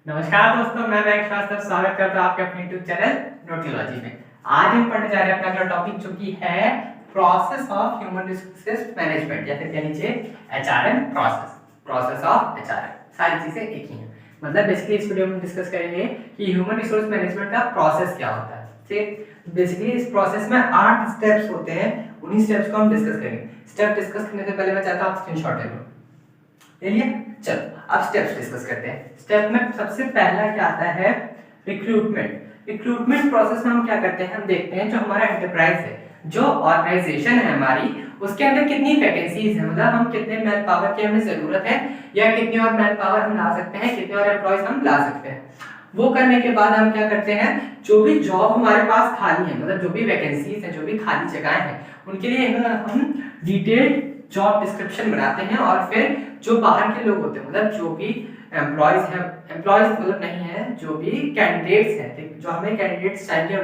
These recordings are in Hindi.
नमस्कार दोस्तों, मैं मैक श्रीवास्तव स्वागत करता हूं आपके अपने YouTube चैनल नोटिलॉजी में। आज हम पढ़ने जा रहे हैं अपना अगला टॉपिक जो कि है process of human resources management या फिर कह लीजिए HRM प्रोसेस ऑफ HRM। सारी चीजें एक ही हैं। मतलब बेसिकली इस वीडियो में डिस्कस करेंगे कि ह्यूमन रिसोर्स मैनेजमेंट का प्रोसेस क्या होता है। ठीक, बेसिकली इस प्रोसेस में 8 स्टेप्स होते हैं, उन्हीं स्टेप्स को हम डिस्कस करेंगे। स्टेप डिस्कस करने से पहले मैं चाहता हूं आप स्क्रीनशॉट ले लो। ले लिया? चलो अब स्टेप्स डिस्कस करते हैं। स्टेप में सबसे पहला क्या आता है? रिक्रूटमेंट। रिक्रूटमेंट प्रोसेस में हम क्या करते हैं, हम देखते हैं जो हमारा एंटरप्राइज है, जो ऑर्गेनाइजेशन है हमारी, उसके अंदर कितनी वैकेंसीज है, मतलब हम कितने मैन पावर की हमें जरूरत है या कितनी और मैन पावर हम ला सकते हैं, कितने और एम्प्लॉयज हम ला सकते हैं। वो करने के बाद हम क्या करते हैं, जो भी जॉब हमारे पास खाली है, मतलब जो भी वैकेंसीज है, जो भी खाली जगहें हैं, उनके लिए हम डिटेल्ड जॉब डिस्क्रिप्शन बनाते हैं और फिर जो बाहर के लोग होते हैं, मतलब जो भी एम्प्लॉयज हैं, एम्प्लॉयज मतलब नहीं है, जो भी कैंडिडेट्स हैं, जो हमें कैंडिडेट्स चाहिए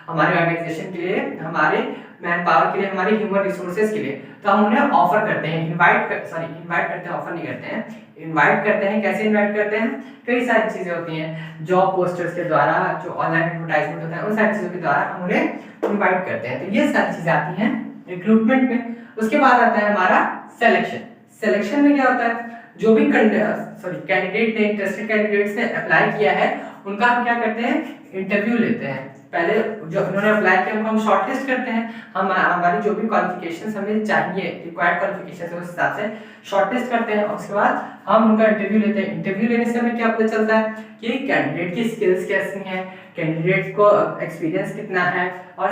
हमारे ऑर्गेनाइजेशन के लिए, हमारे मैन पावर के लिए, हमारे ह्यूमन रिसोर्सेज के लिए, तो हम उन्हें ऑफर करते हैं, इनवाइट करते हैं, ऑफर नहीं करते हैं, इनवाइट करते हैं। कैसे इनवाइट करते हैं? कई सारी चीजें होती हैं, जॉब पोस्टर्स के द्वारा, जो ऑनलाइन एडवर्टाइजमेंट होता है, उन सारी चीजों के द्वारा हम उन्हें इनवाइट करते हैं। तो ये सारी चीजें आती हैं रिक्रूटमेंट में। उसके बाद आता है हमारा सिलेक्शन। सिलेक्शन में क्या होता है, जो भी कैंडिडेट ने, इंटरेस्टेड कैंडिडेट्स ने अप्लाई किया है, उनका हम क्या करते हैं, इंटरव्यू लेते हैं। पहले जो उन्होंने अप्लाई किया उनको हम शॉर्टलिस्ट करते हैं, हम हमारी जो भी क्वालिफिकेशंस हमें चाहिए, रिक्वायर्ड क्वालिफिकेशंस है, उस हिसाब से शॉर्टलिस्ट करते हैं। उसके बाद हम उनका इंटरव्यू लेते हैं। इंटरव्यू लेने से हमें क्या पता चलता है कि कैंडिडेट की स्किल्स कैसी हैं, कैंडिडेट को एक्सपीरियंस कितना है, और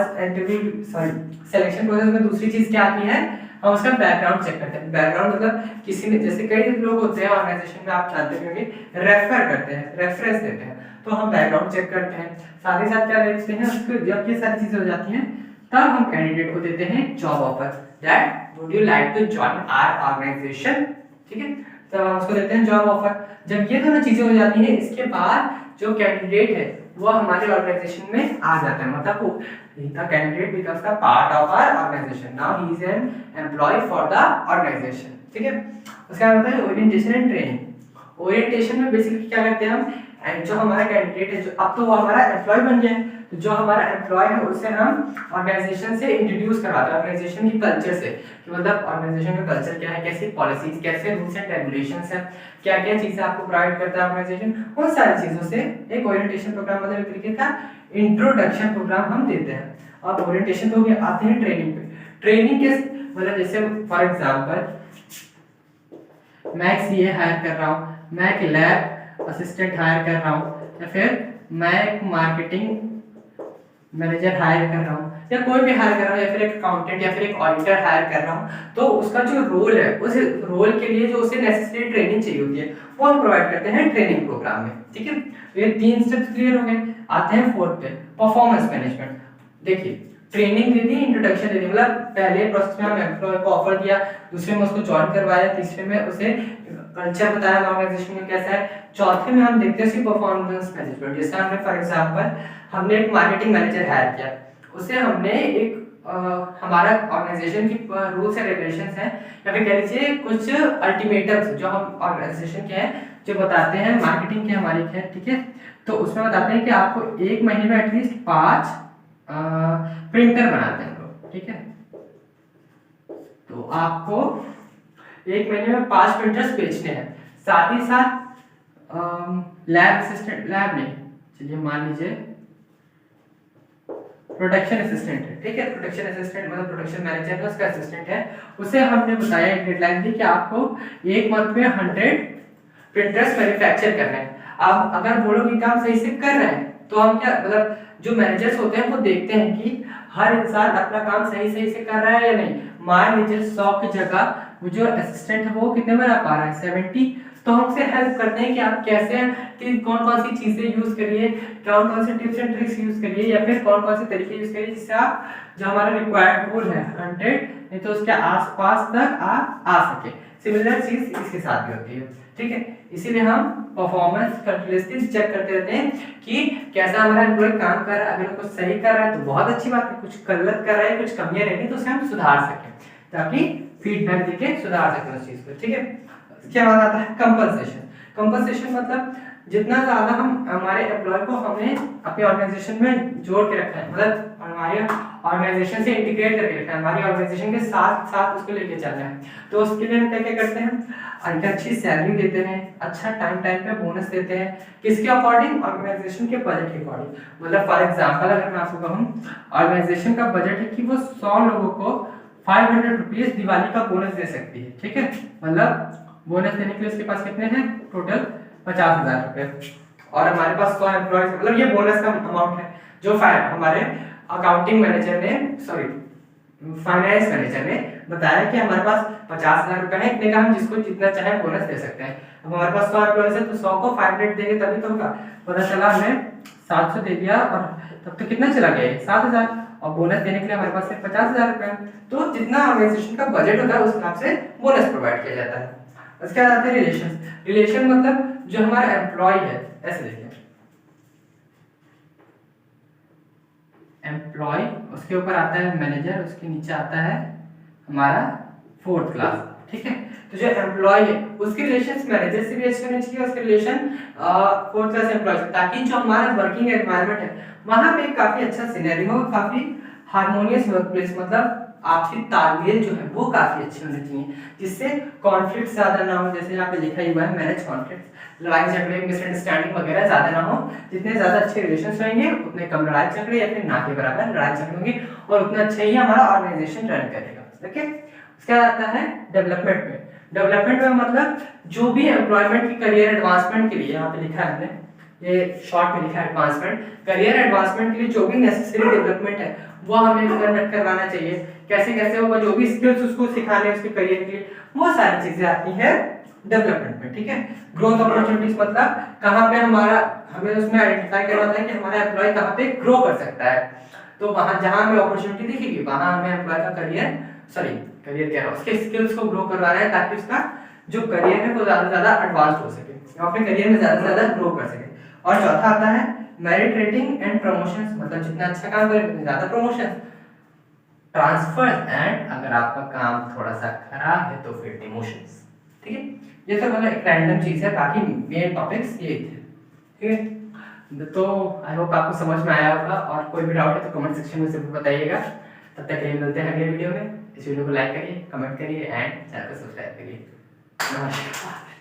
सिलेक्शन प्रोसेस में दूसरी चीज क्या आती है, हम उसका बैकग्राउंड चेक करते हैं। बैकग्राउंड मतलब किसी ने, जैसे कई लोग होते हैं ऑर्गेनाइजेशन में, आप जानते होंगे, रेफर करते हैं, रेफरेंस देते हैं, तो हम बैकग्राउंड चेक करते हैं। साथ ही साथ क्या देखते हैं, उसको जब ये सारी चीजें हो जाती हैं, तब हम कैंडिडेट को देते हैं job offer, that would you like to join our organisation. ठीक है, तब हम उसको देते हैं जॉब ऑफर। जब ये दोनों चीजें हो जाती हैं, इसके बाद जो कैंडिडेट है वो हमारे ऑर्गेनाइजेशन में आ जाता है, मतलब the candidate becomes the part of our organization. Now he is an employee for the organization. ठीक है, उसका होता है ओरिएंटेशन एंड ट्रेनिंग। ओरिएंटेशन में बेसिकली क्या करते हैं हम, जो हमारा कैंडिडेट है, जो अब तो वो हमारा एम्प्लॉय बन गया है, तो जो हमारा एम्प्लॉय है उसे हम ऑर्गेनाइजेशन से इंट्रोड्यूस करवाते हैं, ऑर्गेनाइजेशन की कल्चर से, कि मतलब ऑर्गेनाइजेशन का कल्चर क्या है, कैसी पॉलिसीज, कैसे रूल्स एंड रेगुलेशंस है, क्या क्या चीजें आपको प्रोवाइड करता है ऑर्गेनाइजेशन, उन सारी चीजों से एक ओरिएंटेशन प्रोग्राम, मतलब एक तरीके का इंट्रोडक्शन प्रोग्राम हम देते हैं। अब ओरिएंटेशन तो हो आते हैं ट्रेनिंग पे। ट्रेनिंग के मतलब जैसे फॉर एग्जांपल मैं एक सीए हायर कर रहा हूँ, मैं एक लैब असिस्टेंट हायर कर रहा हूँ, या फिर मैं एक मार्केटिंग मैनेजर हायर कर रहा हूँ, या कोई भी हायर कर रहा हूँ, या फिर एक अकाउंटेंट या फिर एक ऑडिटर हायर कर रहा हूँ, तो उसका जो रोल है, उस रोल के लिए जो उसे नेसेसरी ट्रेनिंग चाहिए होती है, वो हम प्रोवाइड करते हैं ट्रेनिंग प्रोग्राम में। ठीक है, तो ये 3 स्टेप्स क्लियर हो गए। आते हैं 4th पे, परफॉर्मेंस मैनेजमेंट। देखिए, ट्रेनिंग दे दी, इंट्रोडक्शन दे दी, मतलब पहले प्रोसेस में हम एम्प्लॉय को ऑफर दिया, दूसरे में उसको ज्वाइन करवाया, तीसरे में उसे कल्चर बताया ऑर्गेनाइजेशन में कैसा है, चौथे में हम देखते हैं उसकी परफॉर्मेंस मैनेजमेंट। जैसे हमने फॉर एग्जांपल हमने एक मार्केटिंग मैनेजर हायर किया, उसे हमने एक हमारा ऑर्गेनाइजेशन की रूल्स एंड रेगुलेशंस हैं, या फिर कह लीजिए कुछ अल्टीमेटम्स जो हम ऑर्गेनाइजेशन के हैं, जो बताते हैं मार्केटिंग के हमारे के, ठीक है, तो उसमें बताते हैं कि आपको 1 महीने में एटलीस्ट 5 प्रिंटर बनाते हैं लोग। ठीक है, तो आपको 1 महीने में 5 प्रिंटर्स बेचने हैं। साथ ही साथ लैब असिस्टेंट, लैब नहीं, चलिए मान लीजिए प्रोडक्शन असिस्टेंट है। ठीक है, प्रोडक्शन असिस्टेंट मतलब प्रोडक्शन मैनेजर है, उसका असिस्टेंट है, उसे हमने बताया एक डेडलाइन दी कि आपको 1 मंथ में 100 प्रिंटर्स मैन्युफैक्चर करने हैं। अब अगर वो लोग ये काम सही से कर रहे हैं, तो हम क्या, मतलब जो मैनेजर्स होते हैं वो देखते हैं कि हर इंसान अपना काम सही से कर रहा है या नहीं। मान लीजिए 100 की जगह वो जो असिस्टेंट है वो कितने बना पा रहा है, 70, तो हम उसे हेल्प करते हैं कि आप कैसे, कि कौन कौन सी चीजें यूज करिए, कौन कौन से टिप्स एंड ट्रिक्स यूज करिए, या फिर कौन कौन से तरीके यूज करिए जिससे आप जो हमारा रिक्वायर्ड गोल है 100 नहीं तो उसके आसपास तक आप आ सके। सिमिलर चीज इसके साथ भी होती है। ठीक है, इसीलिए हम परफॉर्मेंस कंटिन्यूअसली चेक करते रहते हैं कि कैसा हमारा एम्प्लॉय काम कर रहा है। अगर कुछ सही कर रहा है तो बहुत अच्छी बात है, कुछ गलत कर रहा है, कुछ कमियां रहेंगी तो उसे हम सुधार सकें, ताकि फीडबैक देके सुधार सकें उस चीज को। ठीक है, क्या बात आता है कंपनसेशन। कंपनसेशन मतलब जितना ज़्यादा हम हमारे एम्प्लॉय को हमें अपने ऑर्गेनाइजेशन में जोड़ के रखा है, मतलब हमारे ऑर्गेनाइजेशन से इंटीग्रेट करके रखा है, हमारी ऑर्गेनाइजेशन के साथ साथ उसको लेके चलना है, तो उसके लिए हम क्या क्या करते हैं, उनकी अच्छी सैलरी देते हैं, अच्छा टाइम टाइम पे बोनस देते हैं, किसके अकॉर्डिंग, ऑर्गेनाइजेशन के बजट के अकॉर्डिंग। मतलब फॉर एग्जांपल अगर मैं आपको कहूँ ऑर्गेनाइजेशन का बजट है कि वो 100 लोगों को 500 रुपीज दिवाली का बोनस दे सकती है, ठीक है, मतलब बोनस देने के लिए उसके पास कितने हैं, टोटल 50,000 रुपए, और हमारे पास 100 एम्प्लॉयज, मतलब ये बोनस का अमाउंट है जो हमारे अकाउंटिंग मैनेजर ने, सॉरी फाइनेंस मैनेजर ने बताया कि हमारे पास 50,000 रुपए है, इतने का हम जिसको जितना चाहे बोनस दे सकते हैं। अब हमारे पास 100 एम्प्लॉयज है तो 100 को 500 देंगे तभी तो होगा, पता चला हमने 700 दे दिया और तब तो कितना चला गया, 7,000, और बोनस देने के लिए हमारे पास 50,000 रुपए, तो जितना ऑर्गेनाइजेशन का बजट होता है उस हिसाब से बोनस प्रोवाइड किया जाता है। उसके बाद आते हैं रिलेशन। रिलेशन मतलब जो हमारा एम्प्लॉय है, ऐसे देखिए एम्प्लॉय, उसके ऊपर आता है मैनेजर, उसके नीचे आता है हमारा फोर्थ क्लास, ठीक है। तो जो एम्प्लॉय है उसके रिलेशंस मैनेजर से भी अच्छे होने चाहिए, उसके रिलेशन फोर्थ क्लास एम्प्लॉय से, ताकि जो हमारा वर्किंग एनवायरनमेंट है वहां पे काफी अच्छा सिनेरियो हो, काफी हार्मोनियस वर्कप्लेस, मतलब आपसी तालमेल जो है वो काफी अच्छे होने चाहिए, जिससे कॉन्फ्लिक्ट ज्यादा ना हो, जैसे यहाँ पे लिखा ही हुआ है मैनेज कॉन्फ्लिक्ट, लड़ाई झगड़े मिसअंडरस्टैंडिंग वगैरह ज्यादा ना हो। जितने ज्यादा अच्छे रिलेशंस रहेंगे उतने कम लड़ाई झगड़े या फिर ना के बराबर लड़ाई झगड़े होंगे, और उतना अच्छा ही हमारा ऑर्गेनाइजेशन रन करेगा, ओके। उसके बाद आता है डेवलपमेंट में। डेवलपमेंट में मतलब जो भी एम्प्लॉयमेंट की करियर एडवांसमेंट के लिए, यहाँ पे लिखा है हमने, ये शॉर्ट में लिखा है एडवांसमेंट, करियर एडवांसमेंट के लिए जो भी नेसेसरी डेवलपमेंट है वो हमें कंडक्ट करवाना चाहिए, कैसे कैसे होगा, जो भी स्किल्स उसको सिखाने उसके करियर के लिए, वो सारी चीजें आती है डेवलपमेंट में, ठीक है। ग्रोथ अपॉर्चुनिटीज मतलब कहाँ पे हमारा, हमें उसमें आइडेंटिफाई करना होता है कि हमारा एम्प्लॉय कहाँ पे ग्रो कर सकता है, तो वहां जहां हमें अपॉर्चुनिटी दिखेगी वहां हमें एम्प्लॉय का करियर, सॉरी करियर कह रहा हूं, उसके स्किल्स को ग्रो करवाना है, ताकि उसका जो करियर है वो ज्यादा से ज्यादा एडवांस हो सके, वो अपने करियर में ज्यादा से ज्यादा ग्रो कर सके। और चौथा आता है मेरिट रेटिंग एंड प्रमोशंस, मतलब जितना अच्छा काम करें उतने ज्यादा प्रमोशन, ट्रांसफर एंड अगर आपका काम थोड़ा सा खराब है तो फिर डिमोशंस, ठीक है। ये सब मतलब एक रैंडम चीज है, बाकी मेन टॉपिक्स ये थे, ठीक है। तो आई होप आपको समझ में आया होगा, और कोई भी डाउट है तो कमेंट सेक्शन में जरूर बताइएगा। तब तक के लिए मिलते हैं अगले वीडियो में। इस वीडियो को लाइक करिए, कमेंट करिए एंड चैनल को सब्सक्राइब करिए। नमस्कार।